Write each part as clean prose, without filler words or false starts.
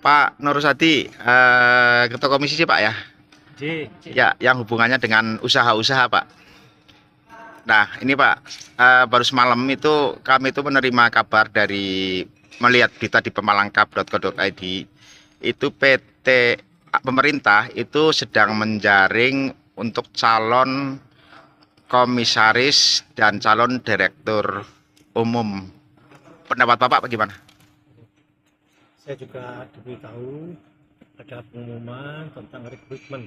Pak Nur Sadi, Ketua Komisi sih Pak ya? Ya, yang hubungannya dengan usaha-usaha Pak. Nah, ini Pak, baru semalam itu kami itu menerima kabar dari melihat berita di pemalangkap.co.id, itu PT pemerintah itu sedang menjaring untuk calon komisaris dan calon direktur umum. Pendapat Bapak bagaimana? Saya juga diberitahu ada pengumuman tentang rekrutmen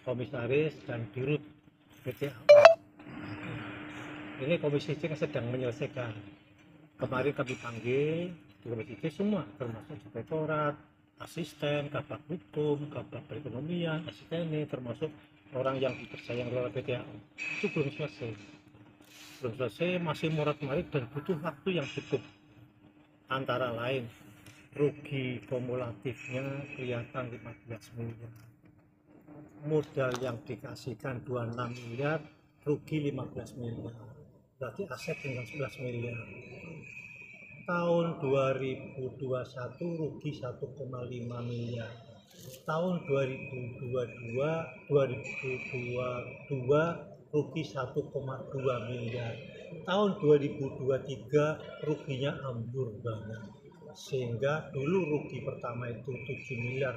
komisaris dan dirut PT AU. Ini Komisi C sedang menyelesaikan. Kemarin kami panggil di Komisi C semua, termasuk direktorat, asisten, kabak hukum, kabak perekonomian, asisten ini termasuk orang yang dipercaya oleh PT AU. Itu belum selesai, masih morat-marit dan butuh waktu yang cukup. Antara lain rugi kumulatifnya kelihatan 15 miliar, modal yang dikasihkan 26 miliar, rugi 15 miliar, berarti aset tinggal 11 miliar. Tahun 2021 rugi 1,5 miliar, tahun 2022 rugi 1,2 miliar, tahun 2023 ruginya ambur banget, sehingga dulu rugi pertama itu 7 miliar,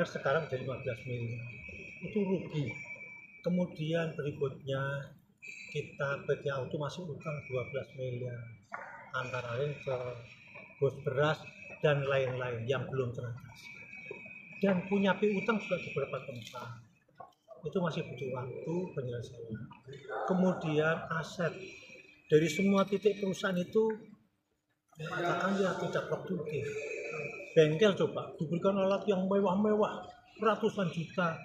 sekarang jadi 15 miliar, itu rugi. Kemudian berikutnya kita PT AU masih utang 12 miliar, antara lain ke bos beras dan lain-lain yang belum teratasi, dan punya piutang juga di beberapa tempat, itu masih butuh waktu penyelesaian. Kemudian aset dari semua titik perusahaan itu katakan dia tidak produktif. Bengkel coba diberikan alat yang mewah-mewah ratusan juta,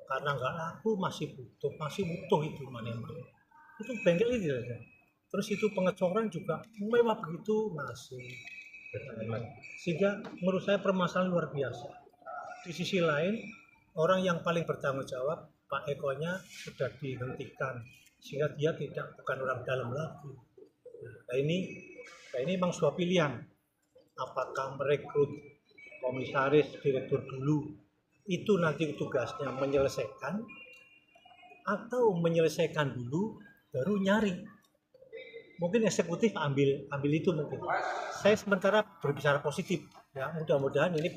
karena nggak laku masih butuh itu mana itu bengkel ini aja. Terus itu pengecoran juga mewah begitu masih, sehingga menurut saya permasalahan luar biasa. Di sisi lain orang yang paling bertanggung jawab Pak Eko-nya sudah dihentikan, sehingga dia bukan orang dalam lagi. Nah ini memang sebuah pilihan, apakah merekrut komisaris direktur dulu itu nanti tugasnya menyelesaikan, atau menyelesaikan dulu baru nyari. Mungkin eksekutif ambil itu mungkin. Saya sementara berbicara positif ya, mudah-mudahan ini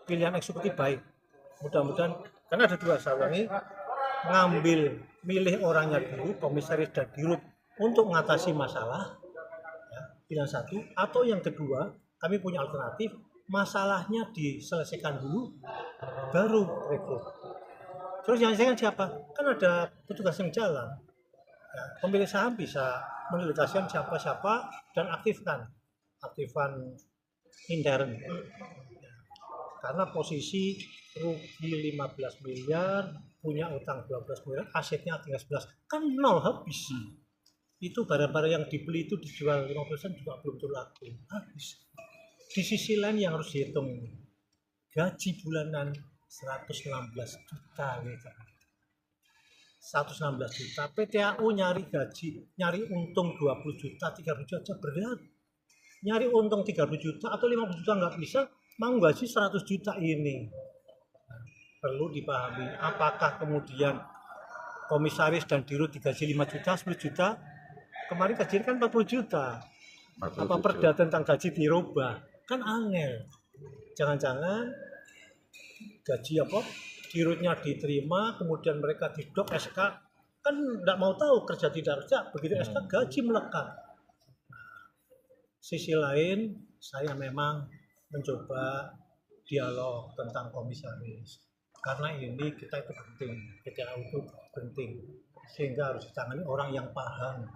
pilihan eksekutif baik. Mudah-mudahan, karena ada dua, saya ulangi, milih orangnya dulu, komisaris dan dirut untuk mengatasi masalah ya, pilihan satu. Atau yang kedua, kami punya alternatif, masalahnya diselesaikan dulu baru rekrut. Terus yang saya siapa? Kan ada petugas yang jalan ya, pemilik saham bisa mendelegasikan siapa-siapa dan aktifan intern ya. Karena posisi rugi 15 miliar, punya utang 12 miliar, asetnya tinggal 11, kan nol habis. Itu barang-barang yang dibeli itu dijual 5% juga belum laku, habis. Di sisi lain yang harus dihitung ini, gaji bulanan 116 juta gitu. 116 juta, PT AU nyari untung 20 juta, 30 juta berat. Nyari untung 30 juta atau 50 juta nggak bisa, mau gaji 100 juta ini. Nah, perlu dipahami, apakah kemudian komisaris dan dirut digaji 5 juta, 10 juta, kemarin gaji kan 40 juta. Apa perda tentang gaji dirubah? Kan angel. Jangan-jangan gaji dirutnya diterima, kemudian mereka didok SK, kan tidak mau tahu kerja tidak kerja, begitu SK gaji melekat. Sisi lain, saya memang mencoba dialog tentang komisaris, karena ini kita itu penting, PT AU itu penting, sehingga harus ditangani orang yang paham.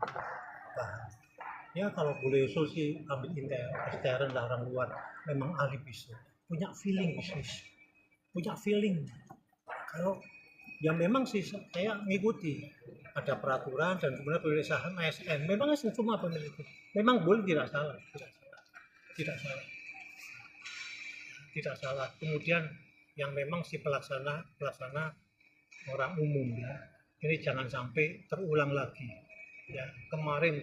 Ya kalau boleh sih ambil intern lah, orang luar memang ahli bisnis, punya feeling bisnis, punya feeling. Kalau yang memang sih saya ngikuti ada peraturan dan kemudian pemilik saham ASN, memang cuma pemilik itu memang boleh, tidak salah. Kemudian yang memang si pelaksana orang umum ya, ini jangan sampai terulang lagi ya. Kemarin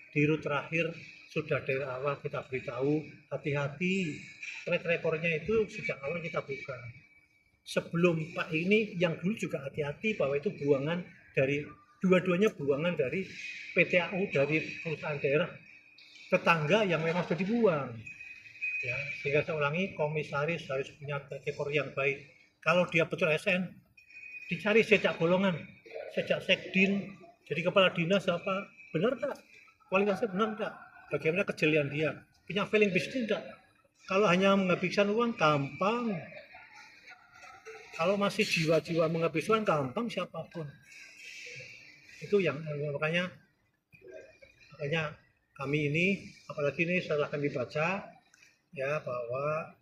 dirut terakhir sudah dari awal kita beritahu hati-hati, track recordnya itu sejak awal kita buka. Sebelum Pak ini yang dulu juga hati-hati bahwa itu buangan dari dua-duanya buangan dari PTAU dari perusahaan daerah tetangga yang memang sudah dibuang. Ya, sehingga saya ulangi, komisaris harus punya track record yang baik. Kalau dia betul ASN, dicari sejak golongan, sejak sekdin, jadi kepala dinas apa, benar tak? Kualitasnya benar tak? Bagaimana kejelian dia? Punya feeling bisnis enggak? Kalau hanya menghabiskan uang gampang. Kalau masih jiwa-jiwa menghabiskan gampang siapapun. Itu yang makanya kami ini, apalagi ini silahkan dibaca ya, bahwa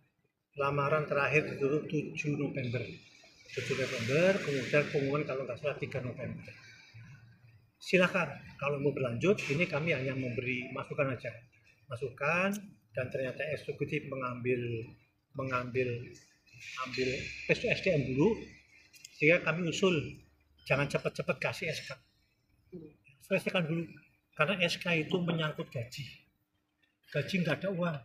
lamaran terakhir ditutup 7 November. 7 November, kemudian pengumuman kalau nggak salah 3 November. Silakan, kalau mau berlanjut, ini kami hanya memberi masukan aja. Masukan, dan ternyata eksekutif mengambil tes SDM dulu, sehingga kami usul, jangan cepat-cepat kasih SK. Selesaikan dulu, karena SK itu menyangkut gaji. Gaji nggak ada uang.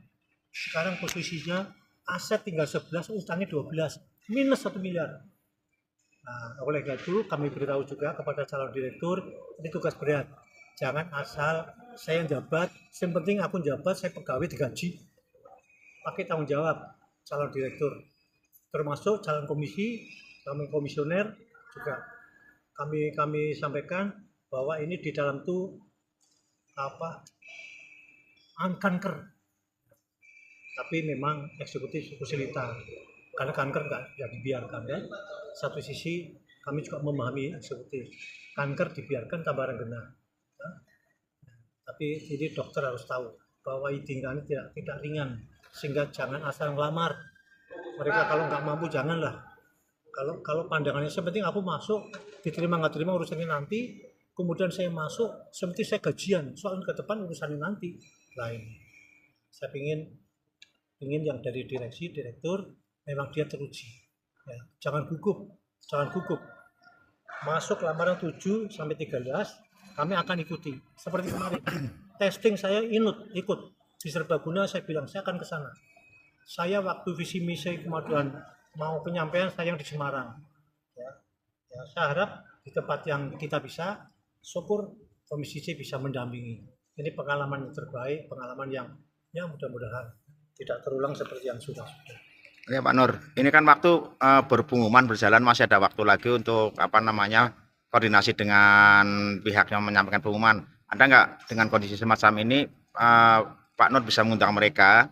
Sekarang posisinya aset tinggal 11, utangnya 12, minus 1 miliar. Nah, oleh karena itu kami beritahu juga kepada calon direktur, ini tugas berat. Jangan asal saya jabat, yang penting aku jabat, saya pegawai digaji. Pakai tanggung jawab calon direktur, termasuk calon komisi, calon komisioner juga. Kami sampaikan bahwa ini di dalam itu kanker. Tapi memang eksekutif kesulitan. Karena kanker nggak dibiarkan ya. Satu sisi kami juga memahami eksekutif, kanker dibiarkan tambah renggenah ya. Tapi jadi dokter harus tahu bahwa tingkahnya tidak ringan, sehingga jangan asal ngelamar mereka. Kalau nggak mampu janganlah. Kalau pandangannya sepenting aku masuk, diterima nggak terima urusannya nanti, kemudian saya masuk seperti saya gajian, soalnya ke depan urusannya nanti lain. Saya ingin yang dari direksi, direktur memang dia teruji ya. Jangan gugup. Masuk lamaran 7 sampai 13 kami akan ikuti seperti kemarin. Testing saya ikut di Serbaguna, saya bilang saya akan ke sana. Saya waktu visi misi kemajuan mau penyampaian saya yang di Semarang ya. Saya harap di tempat yang kita bisa, syukur Komisi C bisa mendampingi. Ini pengalaman yang terbaik, pengalaman yang mudah-mudahan tidak terulang seperti yang sudah. Ya Pak Nur, ini kan waktu berpengumuman berjalan, masih ada waktu lagi untuk koordinasi dengan pihak yang menyampaikan pengumuman. Ada nggak dengan kondisi semacam ini Pak Nur bisa mengundang mereka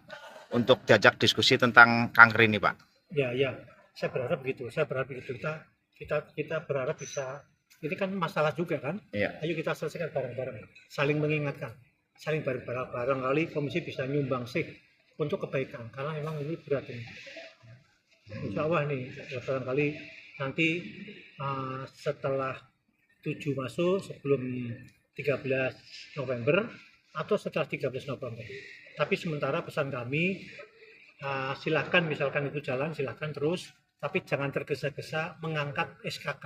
untuk diajak diskusi tentang kanker ini, Pak? Ya, saya berharap begitu. Kita berharap bisa. Ini kan masalah juga kan? Ya. Ayo kita selesaikan bareng-bareng, saling mengingatkan, saling bareng-bareng komisi bisa nyumbang sih untuk kebaikan, karena memang ini berat ini. Insya Allah nih, barangkali nanti setelah 7 masuk, sebelum 13 November atau setelah 13 November. Tapi sementara pesan kami, silakan misalkan itu jalan, silakan terus, tapi jangan tergesa-gesa mengangkat SKK.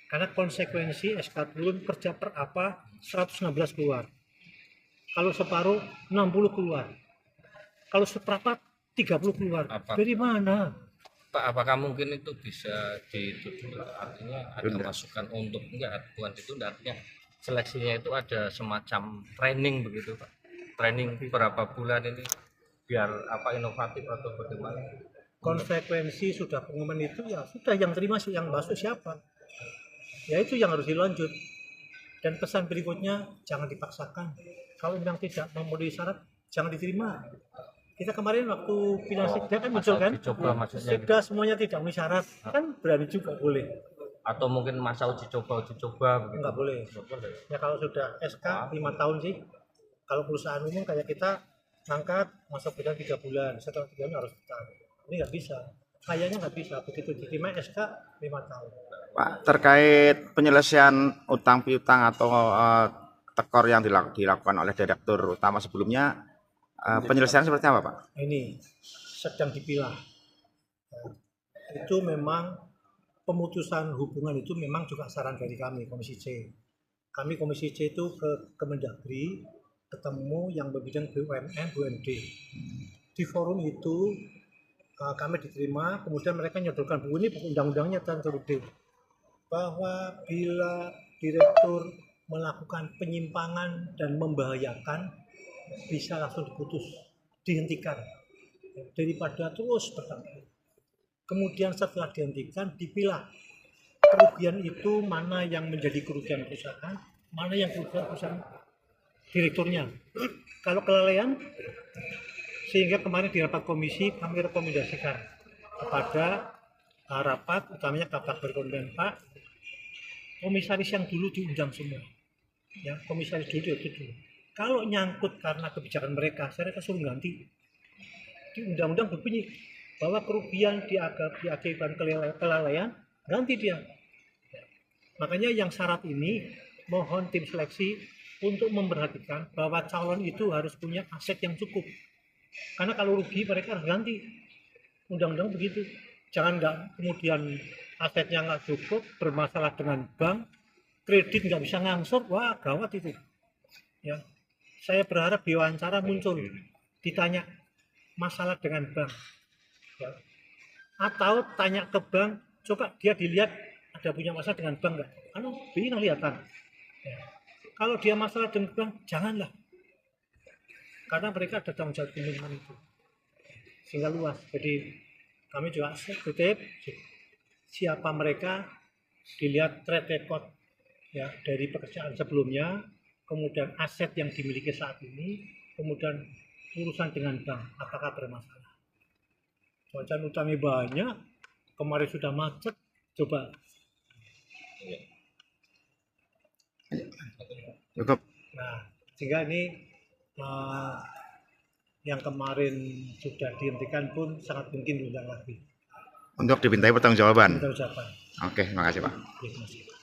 Karena konsekuensi SK turun kerja per apa 116 keluar. Kalau separuh 60 keluar. Kalau seperempat 30 keluar. Dari mana? Pak, apakah mungkin itu bisa ditutup, artinya ada masukan untuk bukan ditunda, artinya seleksinya itu ada semacam training begitu Pak, training berapa bulan ini biar inovatif atau bagaimana? Konsekuensi sudah pengumuman itu ya sudah, yang terima yang masuk siapa, ya itu yang harus dilanjut. Dan pesan berikutnya jangan dipaksakan, kalau memang tidak memenuhi syarat jangan diterima. Kita kemarin waktu pindah sekda kan muncul kan, sekda semuanya tidak memenuhi syarat, kan berani juga boleh. Atau mungkin masa uji coba begitu. Nggak boleh. Ya kalau sudah SK 5 tahun sih, kalau perusahaan umum kayak kita ngangkat masuk bidang 3 bulan, setelah 3 bulan harus tetap. Ini nggak bisa, kayaknya nggak bisa begitu diterima SK 5 tahun. Pak, terkait penyelesaian utang piutang atau tekor yang dilakukan oleh direktur utama sebelumnya, penyelesaian seperti apa Pak? Ini sedang dipilah. Itu memang pemutusan hubungan itu memang juga saran dari kami Komisi C. Kami Komisi C itu ke Kemendagri ketemu yang berbidang BUMN, BUMD. Di forum itu kami diterima, kemudian mereka nyodorkan buku ini, buku undang-undangnya tentang bahwa bila direktur melakukan penyimpangan dan membahayakan bisa langsung diputus, dihentikan daripada terus bertambah. Kemudian setelah dihentikan dipilah kerugian itu mana yang menjadi kerugian perusahaan, mana yang kerugian perusahaan direkturnya. Kalau kelalaian, sehingga kemarin di rapat komisi kami rekomendasikan kepada rapat utamanya Kabak Berkonden Pak, komisaris yang dulu diundang semua, ya komisaris dulu itu. Kalau nyangkut karena kebijakan mereka, saya suruh ganti. Di undang-undang berbunyi bahwa kerugian diakibatkan kelalaian, ganti dia. Makanya yang syarat ini mohon tim seleksi untuk memperhatikan bahwa calon itu harus punya aset yang cukup. Karena kalau rugi mereka harus ganti. Undang-undang begitu. Jangan nggak kemudian asetnya nggak cukup, bermasalah dengan bank, kredit nggak bisa ngangsur, wah gawat itu. Ya. Saya berharap di wawancara muncul, ditanya masalah dengan bank, ya. Atau tanya ke bank, coba dia dilihat ada punya masalah dengan bank nggak? Anu, ini kelihatan. Ya. Kalau dia masalah dengan bank, janganlah, karena mereka ada tanggung jawab pemilihan itu, sehingga luas. Jadi kami juga kutip siapa mereka, dilihat track record ya dari pekerjaan sebelumnya, kemudian aset yang dimiliki saat ini, kemudian urusan dengan bank apakah bermasalah. Soalnya utangnya banyak, kemarin sudah macet, coba. Cukup. Nah, sehingga ini yang kemarin sudah dihentikan pun sangat mungkin diundang lagi. Untuk dimintai pertanggungjawaban. Kita ucapkan. Oke, terima kasih Pak. Terima kasih.